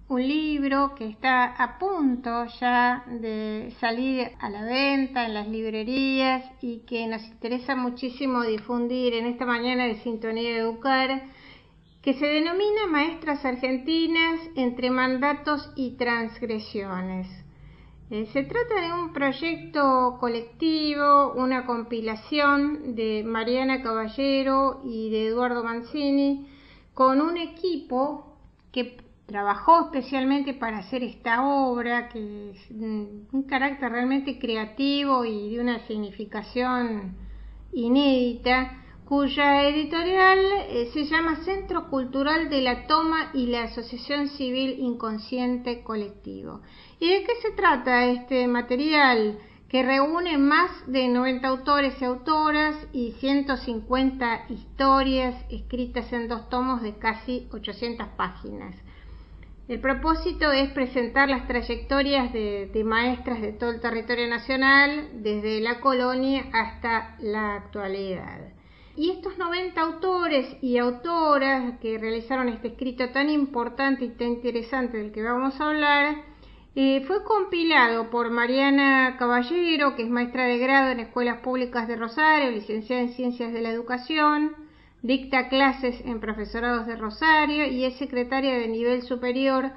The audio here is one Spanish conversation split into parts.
un libro que está a punto ya de salir a la venta en las librerías y que nos interesa muchísimo difundir en esta mañana de Sintonía Educar, que se denomina Maestras Argentinas entre mandatos y transgresiones. Se trata de un proyecto colectivo, una compilación de Mariana Caballero y de Eduardo Mancini, con un equipo que trabajó especialmente para hacer esta obra, que es un carácter realmente creativo y de una significación inédita, cuya editorial se llama Centro Cultural de la Toma y la Asociación Civil Inconsciente Colectivo. ¿Y de qué se trata este material? Que reúne más de 90 autores y autoras y 150 historias escritas en 2 tomos de casi 800 páginas. El propósito es presentar las trayectorias de maestras de todo el territorio nacional, desde la colonia hasta la actualidad. Y estos 90 autores y autoras que realizaron este escrito tan importante y tan interesante del que vamos a hablar, fue compilado por Mariana Caballero, que es maestra de grado en Escuelas Públicas de Rosario, licenciada en Ciencias de la Educación, dicta clases en profesorados de Rosario y es secretaria de nivel superior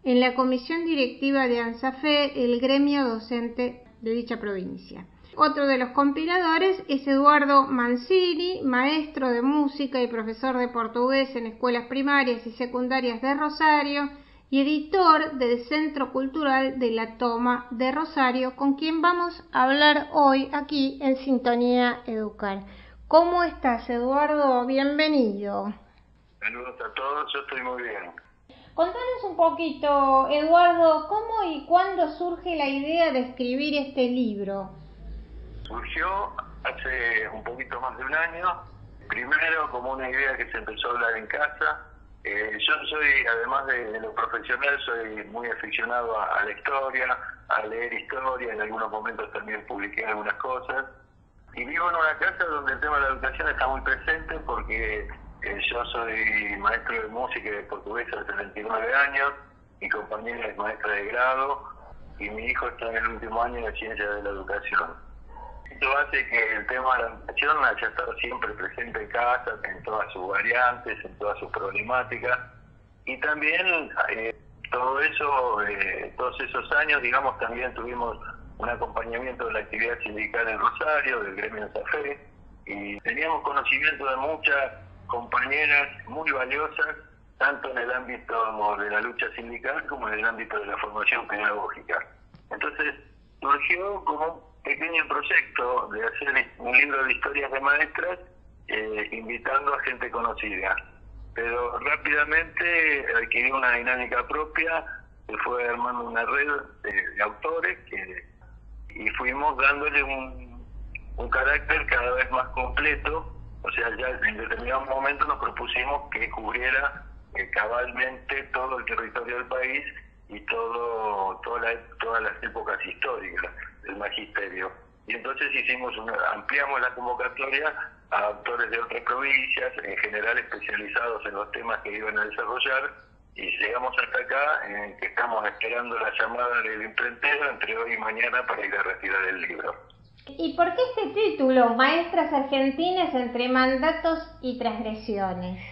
en la comisión directiva de ANSAFE, el gremio docente de dicha provincia. Otro de los compiladores es Eduardo Mancini, maestro de música y profesor de portugués en escuelas primarias y secundarias de Rosario y editor del Centro Cultural de la Toma de Rosario, con quien vamos a hablar hoy aquí en Sintonía Educar. ¿Cómo estás, Eduardo? Bienvenido. Saludos a todos, yo estoy muy bien. Contanos un poquito, Eduardo, ¿cómo y cuándo surge la idea de escribir este libro? Surgió hace un poquito más de un año, primero como una idea que se empezó a hablar en casa. Yo soy, además de lo profesional, soy muy aficionado a la historia, a leer historia, en algunos momentos también publiqué algunas cosas. Y vivo en una casa donde el tema de la educación está muy presente porque yo soy maestro de música y de portugués hace 29 años, mi compañera es maestra de grado y mi hijo está en el último año de Ciencias de la Educación. Esto hace que el tema de la educación haya estado siempre presente en casa, en todas sus variantes, en todas sus problemáticas. Y también todo eso, todos esos años, digamos, también tuvimos un acompañamiento de la actividad sindical en Rosario, del gremio ANSAFE, y teníamos conocimiento de muchas compañeras muy valiosas, tanto en el ámbito de la lucha sindical como en el ámbito de la formación pedagógica. Entonces surgió como un pequeño proyecto de hacer un libro de historias de maestras, invitando a gente conocida. Pero rápidamente adquirió una dinámica propia, se fue armando una red de autores y fuimos dándole un carácter cada vez más completo. O sea, ya en determinado momento nos propusimos que cubriera cabalmente todo el territorio del país y todas las épocas históricas del magisterio. Y entonces ampliamos la convocatoria a autores de otras provincias, en general especializados en los temas que iban a desarrollar, y llegamos hasta acá, en que estamos esperando la llamada del imprentero entre hoy y mañana para ir a retirar el libro. ¿Y por qué este título, Maestras Argentinas entre mandatos y transgresiones?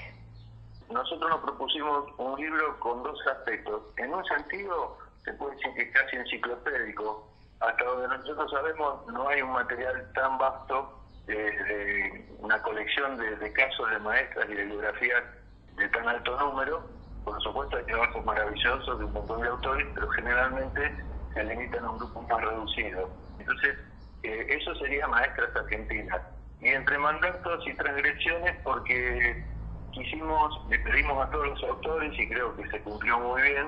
Nosotros nos propusimos un libro con 2 aspectos. En un sentido, se puede decir que es casi enciclopédico. Hasta donde nosotros sabemos, no hay un material tan vasto de una colección de casos de maestras y de biografías de tan alto número. Por supuesto, hay trabajos maravillosos de un montón de autores, pero generalmente se limitan a un grupo más reducido. Entonces, eso sería Maestras Argentinas. Y entre mandatos y transgresiones, porque le pedimos a todos los autores, y creo que se cumplió muy bien,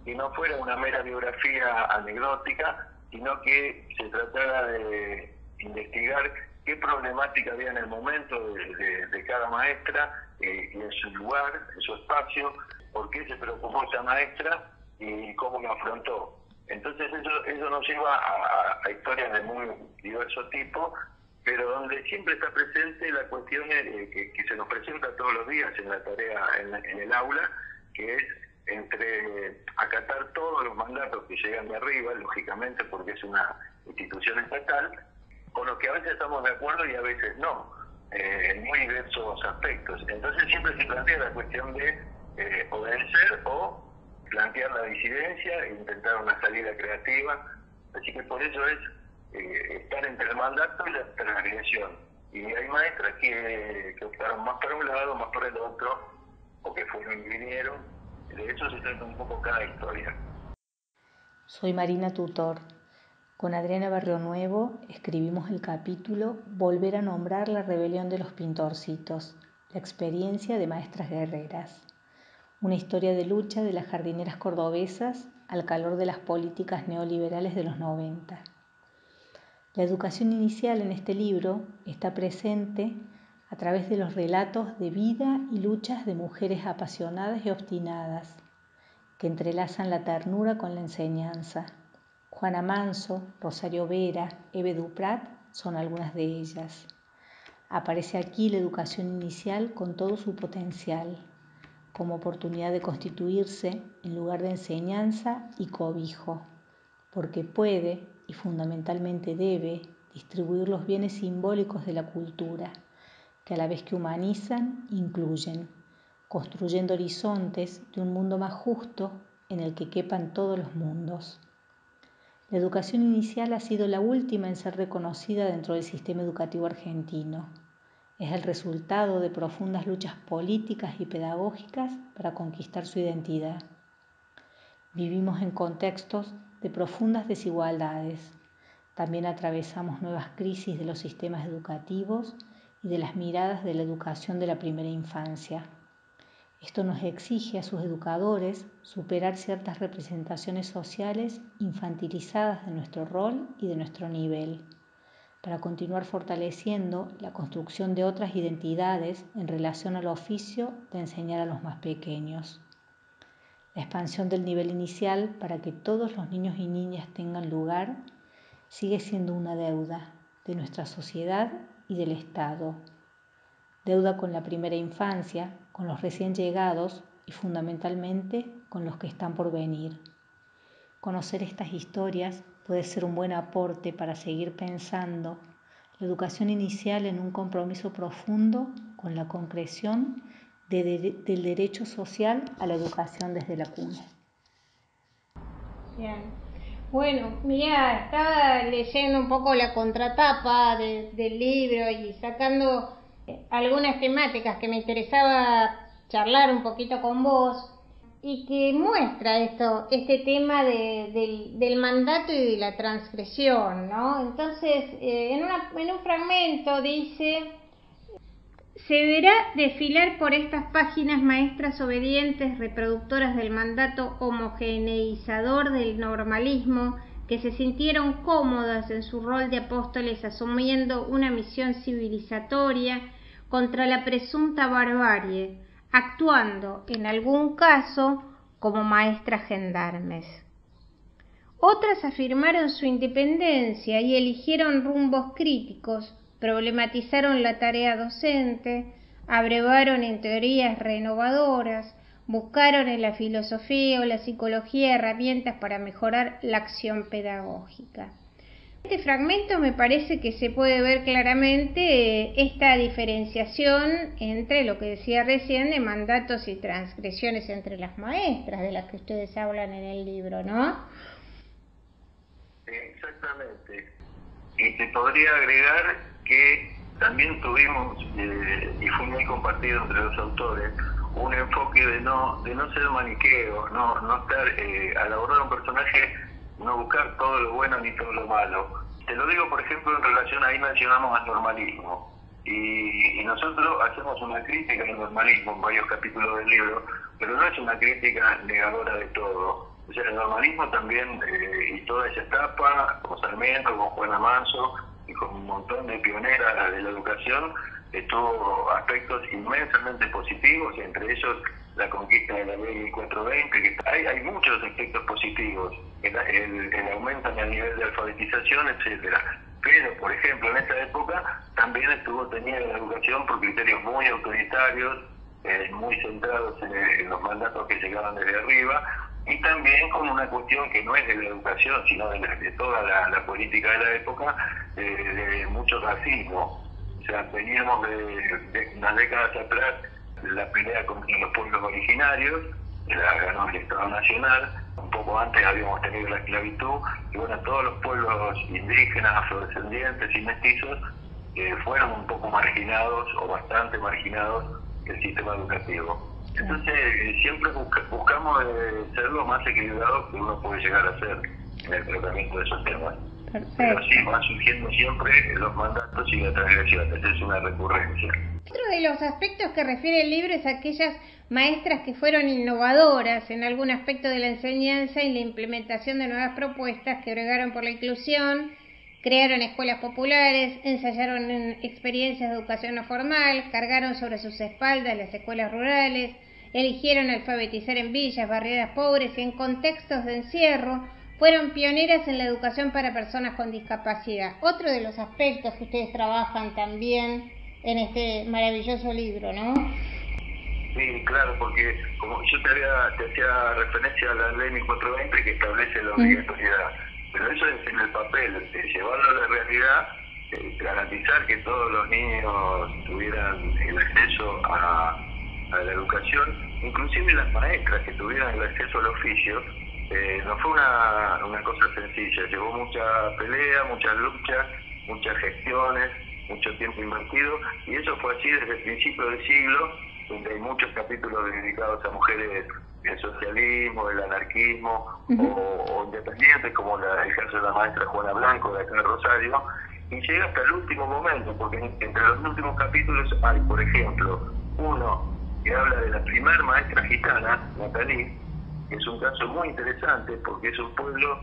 que no fuera una mera biografía anecdótica, sino que se tratara de investigar qué problemática había en el momento de cada maestra, y en su lugar, en su espacio, por qué se preocupó esa maestra y cómo lo afrontó. Entonces eso nos lleva a historias de muy diverso tipo, pero donde siempre está presente la cuestión que se nos presenta todos los días en la tarea, en el aula, que es entre acá acatar todos los mandatos que llegan de arriba, lógicamente porque es una institución estatal, con los que a veces estamos de acuerdo y a veces no, en muy diversos aspectos. Entonces siempre se plantea la cuestión de obedecer o plantear la disidencia e intentar una salida creativa. Así que por eso es estar entre el mandato y la transgresión. Y hay maestras que optaron más para un lado, más para el otro, o que fueron y vinieron. De eso se trata un poco cada historia. Soy Marina Tutor. Con Adriana Barrionuevo escribimos el capítulo Volver a nombrar la rebelión de los pintorcitos, la experiencia de maestras guerreras. Una historia de lucha de las jardineras cordobesas al calor de las políticas neoliberales de los 90. La educación inicial en este libro está presente a través de los relatos de vida y luchas de mujeres apasionadas y obstinadas, que entrelazan la ternura con la enseñanza. Juana Manso, Rosario Vera, Eve Duprat son algunas de ellas. Aparece aquí la educación inicial con todo su potencial, como oportunidad de constituirse en lugar de enseñanza y cobijo, porque puede y fundamentalmente debe distribuir los bienes simbólicos de la cultura, que a la vez que humanizan, incluyen, construyendo horizontes de un mundo más justo en el que quepan todos los mundos. La educación inicial ha sido la última en ser reconocida dentro del sistema educativo argentino. Es el resultado de profundas luchas políticas y pedagógicas para conquistar su identidad. Vivimos en contextos de profundas desigualdades. También atravesamos nuevas crisis de los sistemas educativos y de las miradas de la educación de la primera infancia. Esto nos exige a sus educadores superar ciertas representaciones sociales infantilizadas de nuestro rol y de nuestro nivel, para continuar fortaleciendo la construcción de otras identidades en relación al oficio de enseñar a los más pequeños. La expansión del nivel inicial para que todos los niños y niñas tengan lugar sigue siendo una deuda de nuestra sociedad y del Estado. Deuda con la primera infancia, con los recién llegados y fundamentalmente con los que están por venir. Conocer estas historias puede ser un buen aporte para seguir pensando la educación inicial en un compromiso profundo con la concreción del derecho social a la educación desde la cuna. Bien. Bueno, mira, estaba leyendo un poco la contratapa del libro y sacando algunas temáticas que me interesaba charlar un poquito con vos y que muestra este tema del mandato y de la transgresión, ¿no? Entonces, en un fragmento dice: se verá desfilar por estas páginas maestras obedientes, reproductoras del mandato homogeneizador del normalismo, que se sintieron cómodas en su rol de apóstoles asumiendo una misión civilizatoria contra la presunta barbarie, actuando en algún caso como maestras gendarmes. Otras afirmaron su independencia y eligieron rumbos críticos, problematizaron la tarea docente, abrevaron en teorías renovadoras, buscaron en la filosofía o la psicología herramientas para mejorar la acción pedagógica. En este fragmento me parece que se puede ver claramente esta diferenciación entre lo que decía recién de mandatos y transgresiones entre las maestras, de las que ustedes hablan en el libro, ¿no? Exactamente. Y te podría agregar que también tuvimos, y fue muy compartido entre los autores, un enfoque de no ser maniqueo, no estar, al abordar un personaje, no buscar todo lo bueno ni todo lo malo. Te lo digo, por ejemplo, en relación, ahí mencionamos al normalismo, y nosotros hacemos una crítica al normalismo en varios capítulos del libro, pero no es una crítica negadora de todo. O sea, el normalismo también, y toda esa etapa, con Sarmiento, con Juana Manso, y con un montón de pioneras de la educación, tuvo aspectos inmensamente positivos, y entre ellos la conquista de la ley 1420, que hay muchos aspectos positivos, el aumento en el nivel de alfabetización, etcétera. Pero, por ejemplo, en esta época también estuvo teñida la educación por criterios muy autoritarios, muy centrados en los mandatos que llegaban desde arriba, y también con una cuestión que no es de la educación, sino de toda la política de la época, de mucho racismo. O sea, veníamos de unas décadas atrás la pelea contra los pueblos originarios, la ganó el Estado Nacional, un poco antes habíamos tenido la esclavitud, y bueno, todos los pueblos indígenas, afrodescendientes y mestizos fueron un poco marginados o bastante marginados del sistema educativo. Entonces siempre buscamos ser lo más equilibrado que uno puede llegar a ser en el tratamiento de esos temas. Perfecto. Pero sí, van surgiendo siempre los mandatos y las transgresiones, es una recurrencia. Otro de los aspectos que refiere el libro es aquellas maestras que fueron innovadoras en algún aspecto de la enseñanza y la implementación de nuevas propuestas que bregaron por la inclusión, crearon escuelas populares, ensayaron experiencias de educación no formal, cargaron sobre sus espaldas las escuelas rurales, eligieron alfabetizar en villas, barriadas pobres y en contextos de encierro, fueron pioneras en la educación para personas con discapacidad. Otro de los aspectos que ustedes trabajan también en este maravilloso libro, ¿no? Sí, claro, porque como yo te hacía referencia a la ley 1420 que establece la obligatoriedad, pero eso es en el papel, llevarlo a la realidad, garantizar que todos los niños tuvieran el acceso a la educación, inclusive las maestras que tuvieran el acceso al oficio. No fue una cosa sencilla, llevó mucha pelea, muchas luchas, muchas gestiones, mucho tiempo invertido, y eso fue así desde el principio del siglo, donde hay muchos capítulos dedicados a mujeres del socialismo, del anarquismo, o independientes, como el caso de la maestra Juana Blanco de acá de Rosario, y llega hasta el último momento, porque entre los últimos capítulos hay, por ejemplo, uno que habla de la primer maestra gitana, Natalí, que es un caso muy interesante porque es un pueblo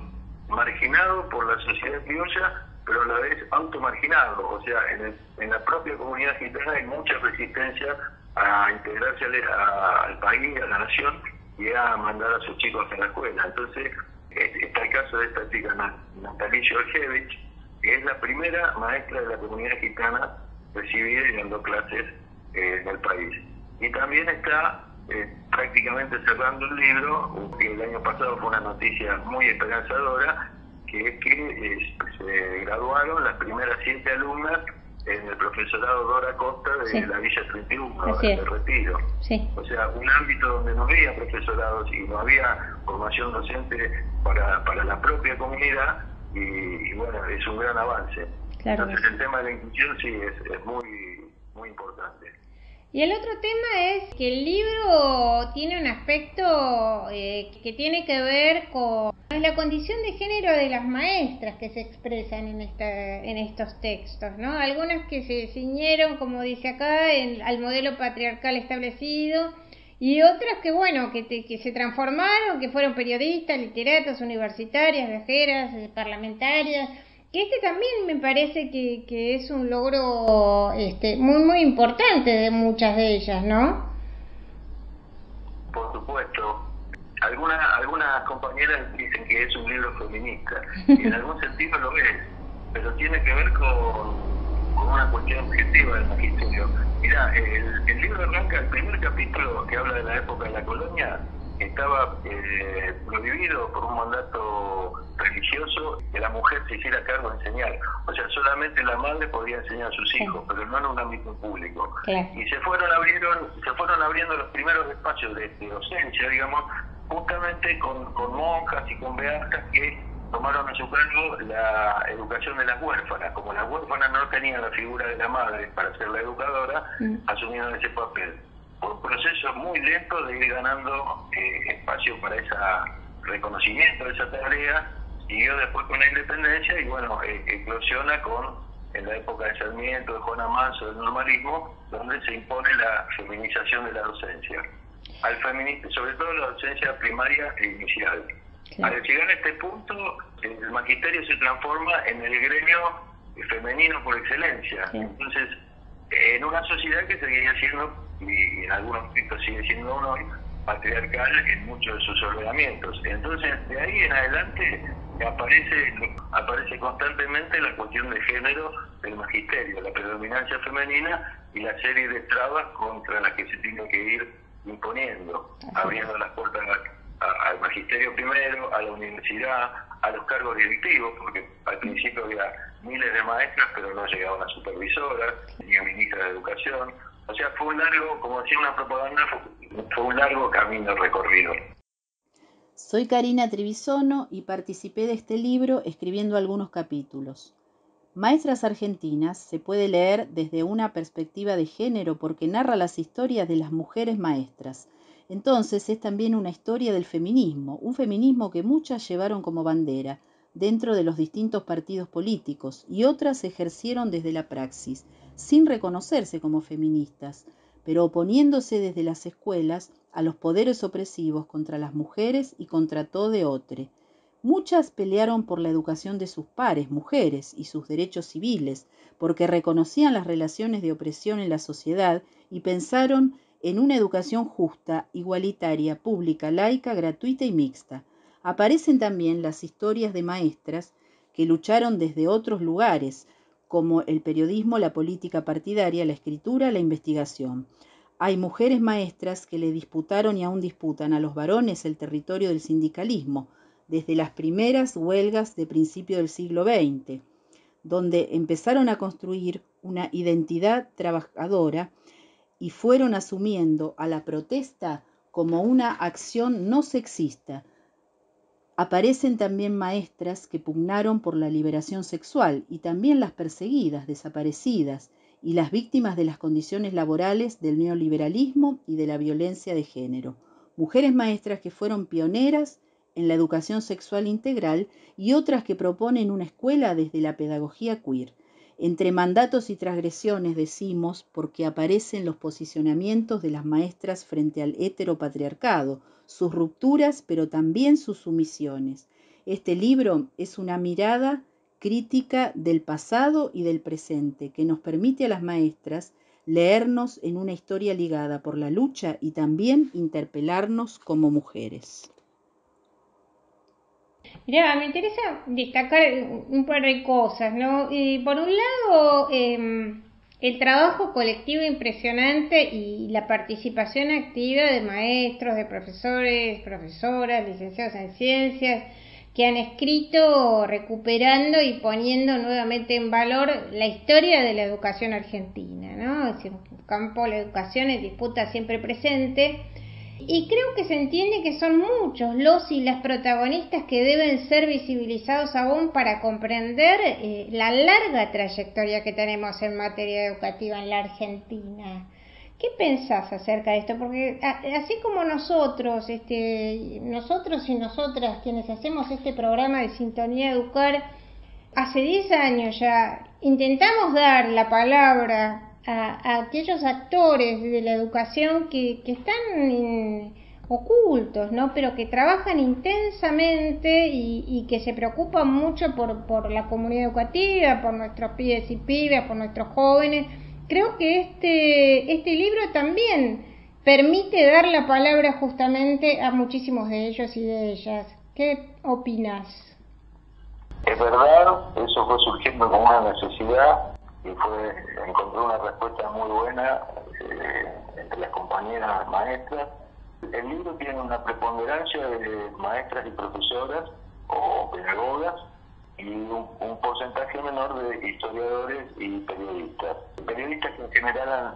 marginado por la sociedad criolla, pero a la vez automarginado. O sea, en la propia comunidad gitana hay mucha resistencia a integrarse al país, a la nación, y a mandar a sus chicos a la escuela. Entonces, está el caso de esta chica, Natalí Georgievich, que es la primera maestra de la comunidad gitana recibida y dando clases en el país. Y también está prácticamente cerrando el libro, que el año pasado fue una noticia muy esperanzadora, que es que se graduaron las primeras 7 alumnas en el profesorado Dora Costa de la Villa 31, de Retiro. Sí. O sea, un ámbito donde no había profesorados y no había formación docente para la propia comunidad, y bueno, es un gran avance. Claro. Entonces el tema de la inclusión sí es muy importante. Y el otro tema es que el libro tiene un aspecto que tiene que ver con la condición de género de las maestras que se expresan en estos textos, ¿no? Algunas que se ciñeron, como dice acá, al modelo patriarcal establecido, y otras que, bueno, que se transformaron, que fueron periodistas, literatas, universitarias, viajeras, parlamentarias. Que también me parece que es un logro muy importante de muchas de ellas, ¿no? Por supuesto. Algunas compañeras dicen que es un libro feminista, y en algún sentido lo es, pero tiene que ver con una cuestión objetiva del magisterio. Mirá, el libro arranca, el primer capítulo que habla de la época de la colonia, estaba prohibido por un mandato religioso que la mujer se hiciera cargo de enseñar. O sea, solamente la madre podía enseñar a sus hijos, pero no en un ámbito público. Claro. Y se fueron abriendo los primeros espacios de docencia, digamos, justamente con monjas y con beatas que tomaron a su cargo la educación de las huérfanas. Como las huérfanas no tenían la figura de la madre para ser la educadora, asumieron ese papel. Por un proceso muy lento de ir ganando espacio para ese reconocimiento de esa tarea, siguió después con la independencia y bueno, eclosiona en la época de Sarmiento, de Juan Manso, del normalismo, donde se impone la feminización de la docencia. Sobre todo la docencia primaria e inicial. Claro. Al llegar a este punto, el magisterio se transforma en el gremio femenino por excelencia. Sí. Entonces, en una sociedad que seguía siendo, y en algunos aspectos sigue siendo hoy, patriarcal en muchos de sus ordenamientos. Entonces, de ahí en adelante aparece constantemente la cuestión de género del magisterio, la predominancia femenina y la serie de trabas contra las que se tiene que ir imponiendo, abriendo las puertas al magisterio primero, a la universidad, a los cargos directivos, porque al principio había miles de maestras, pero no llegaban a supervisoras, ni a ministra de Educación. O sea, fue un largo, como decía una propaganda, fue un largo camino recorrido. Soy Karina Trevisono y participé de este libro escribiendo algunos capítulos. Maestras Argentinas se puede leer desde una perspectiva de género porque narra las historias de las mujeres maestras. Entonces es también una historia del feminismo, un feminismo que muchas llevaron como bandera dentro de los distintos partidos políticos y otras ejercieron desde la praxis, sin reconocerse como feministas, pero oponiéndose desde las escuelas a los poderes opresivos contra las mujeres y contra todo otro. Muchas pelearon por la educación de sus pares, mujeres, y sus derechos civiles, porque reconocían las relaciones de opresión en la sociedad y pensaron en una educación justa, igualitaria, pública, laica, gratuita y mixta. Aparecen también las historias de maestras que lucharon desde otros lugares, como el periodismo, la política partidaria, la escritura, la investigación. Hay mujeres maestras que le disputaron y aún disputan a los varones el territorio del sindicalismo, desde las primeras huelgas de principio del siglo XX, donde empezaron a construir una identidad trabajadora y fueron asumiendo a la protesta como una acción no sexista. Aparecen también maestras que pugnaron por la liberación sexual y también las perseguidas, desaparecidas y las víctimas de las condiciones laborales del neoliberalismo y de la violencia de género. Mujeres maestras que fueron pioneras en la educación sexual integral y otras que proponen una escuela desde la pedagogía queer. Entre mandatos y transgresiones decimos porque aparecen los posicionamientos de las maestras frente al heteropatriarcado, sus rupturas, pero también sus sumisiones. Este libro es una mirada crítica del pasado y del presente que nos permite a las maestras leernos en una historia ligada por la lucha y también interpelarnos como mujeres. Mira, me interesa destacar un par de cosas, ¿no? Por un lado, el trabajo colectivo impresionante y la participación activa de maestros, de profesores, profesoras, licenciados en ciencias, que han escrito recuperando y poniendo nuevamente en valor la historia de la educación argentina, ¿no? Es decir, un campo de la educación en disputa siempre presente. Y creo que se entiende que son muchos los y las protagonistas que deben ser visibilizados aún para comprender la larga trayectoria que tenemos en materia educativa en la Argentina. ¿Qué pensás acerca de esto? Porque así como nosotros y nosotras quienes hacemos este programa de Sintonía Educar, hace 10 años ya intentamos dar la palabra a aquellos actores de la educación que están ocultos, ¿no? Pero que trabajan intensamente y que se preocupan mucho por la comunidad educativa, por nuestros pibes y pibas, por nuestros jóvenes. Creo que este libro también permite dar la palabra justamente a muchísimos de ellos y de ellas. ¿Qué opinas? Es verdad, eso fue surgiendo como una necesidad y encontró una respuesta muy buena entre las compañeras maestras. El libro tiene una preponderancia de maestras y profesoras o pedagogas y un porcentaje menor de historiadores y periodistas. Periodistas que en general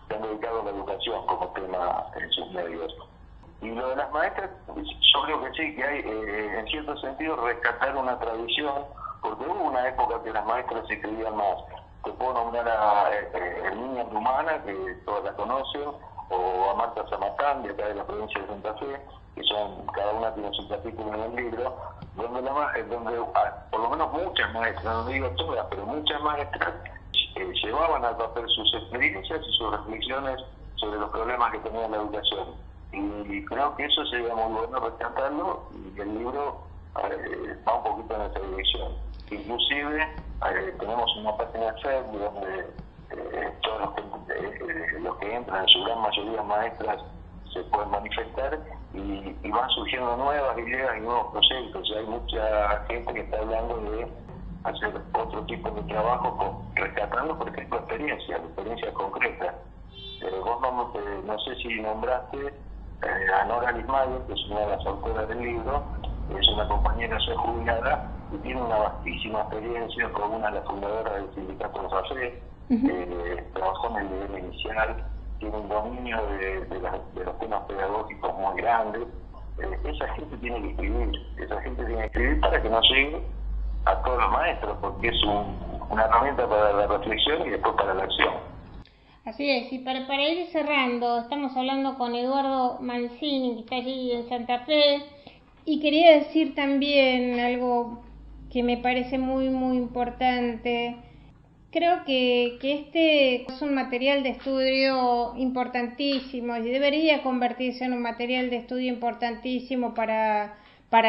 se han dedicado a la educación como tema en sus medios. Y lo de las maestras, yo creo que sí, que hay en cierto sentido rescatar una tradición, porque hubo una época que las maestras se escribían más. Te puedo nombrar a Herminia Rumana, que todas la conocen, o a Marta Zamatán, de acá de la provincia de Santa Fe, que cada una tiene su capítulo en el libro, donde por lo menos muchas maestras, no digo todas, pero muchas maestras llevaban al papel sus experiencias y sus reflexiones sobre los problemas que tenía la educación. Y creo que eso sería muy bueno rescatarlo, y el libro va un poquito en esa dirección. Inclusive tenemos una página de Facebook donde todos los que entran, en su gran mayoría maestras, se pueden manifestar y van surgiendo nuevas ideas y nuevos proyectos. Hay mucha gente que está hablando de hacer otro tipo de trabajo rescatando, por ejemplo, experiencias concretas. Vos no sé si nombraste Anora Lismayer, que es una de las autoras del libro, es una compañera ya jubilada y tiene una vastísima experiencia, como una de las fundadoras del sindicato de José, trabajó en el nivel inicial, tiene un dominio de los temas pedagógicos muy grande. Esa gente tiene que escribir para que no llegue a todos los maestros, porque es una herramienta para la reflexión y después para la acción. Así es, y para ir cerrando, estamos hablando con Eduardo Mancini, que está allí en Santa Fe, y quería decir también algo que me parece muy, muy importante. Creo que este es un material de estudio importantísimo y debería convertirse en un material de estudio importantísimo para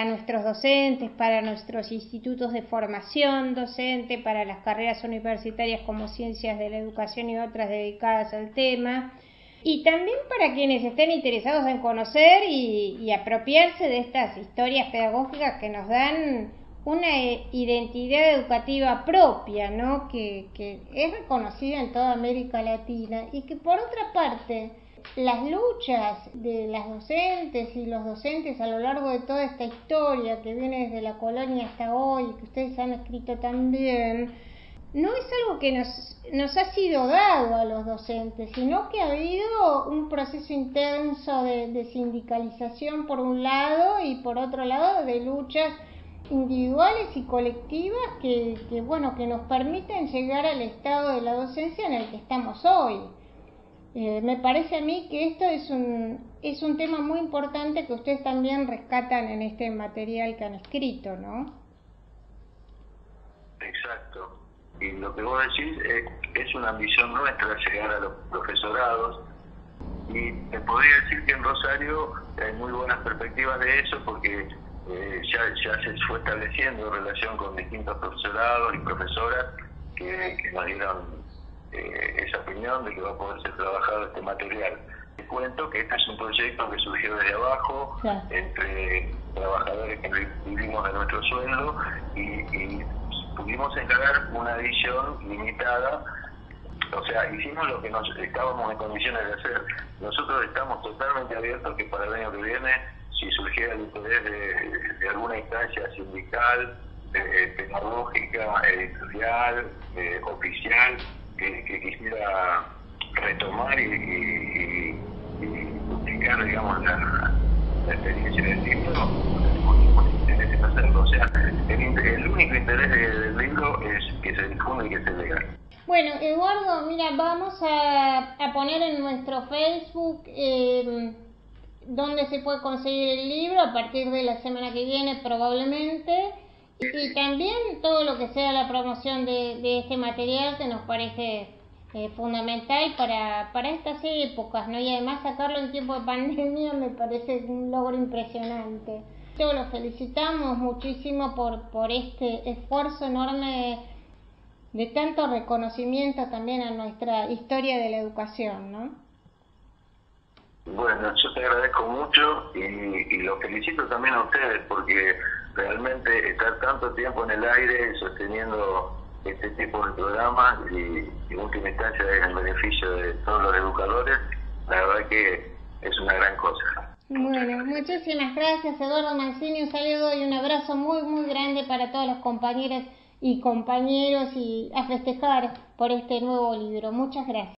nuestros docentes, para nuestros institutos de formación docente, para las carreras universitarias como Ciencias de la Educación y otras dedicadas al tema, y también para quienes estén interesados en conocer y apropiarse de estas historias pedagógicas que nos dan una identidad educativa propia, ¿no? Que es reconocida en toda América Latina y que, por otra parte, las luchas de las docentes y los docentes a lo largo de toda esta historia que viene desde la colonia hasta hoy, que ustedes han escrito también, no es algo que nos ha sido dado a los docentes, sino que ha habido un proceso intenso de sindicalización por un lado y por otro lado de luchas individuales y colectivas que nos permiten llegar al estado de la docencia en el que estamos hoy. Me parece a mí que esto es un tema muy importante que ustedes también rescatan en este material que han escrito, ¿no? Exacto. Y lo que vos decís es una ambición nuestra llegar a los profesorados, y te podría decir que en Rosario hay muy buenas perspectivas de eso, porque ya se fue estableciendo relación con distintos profesorados y profesoras que nos dieron esa opinión de que va a poder ser trabajado este material. Te cuento que este es un proyecto que surgió desde abajo, entre trabajadores que vivimos de nuestro sueldo, y pudimos encargar una edición limitada. O sea, hicimos lo que estábamos en condiciones de hacer. Nosotros estamos totalmente abiertos que para el año que viene, si surgiera el interés de alguna instancia sindical, tecnológica, editorial, oficial, que quisiera retomar y publicar, digamos, la experiencia del libro, tenemos interés en hacerlo. O sea, el único interés del libro es que se difunda y que se lea. Bueno, Eduardo, mira, vamos a poner en nuestro Facebook dónde se puede conseguir el libro a partir de la semana que viene probablemente, y también todo lo que sea la promoción de este material, que nos parece fundamental para estas épocas, ¿no? Y además sacarlo en tiempo de pandemia me parece un logro impresionante. Yo los felicitamos muchísimo por este esfuerzo enorme de tanto reconocimiento también a nuestra historia de la educación, ¿no? Bueno, yo te agradezco mucho y los felicito también a ustedes, porque realmente estar tanto tiempo en el aire sosteniendo este tipo de programas y en última instancia es en beneficio de todos los educadores, la verdad que es una gran cosa. Bueno, muchísimas gracias, Eduardo Mancini, un saludo y un abrazo muy, muy grande para todas las compañeras y compañeros, y a festejar por este nuevo libro. Muchas gracias.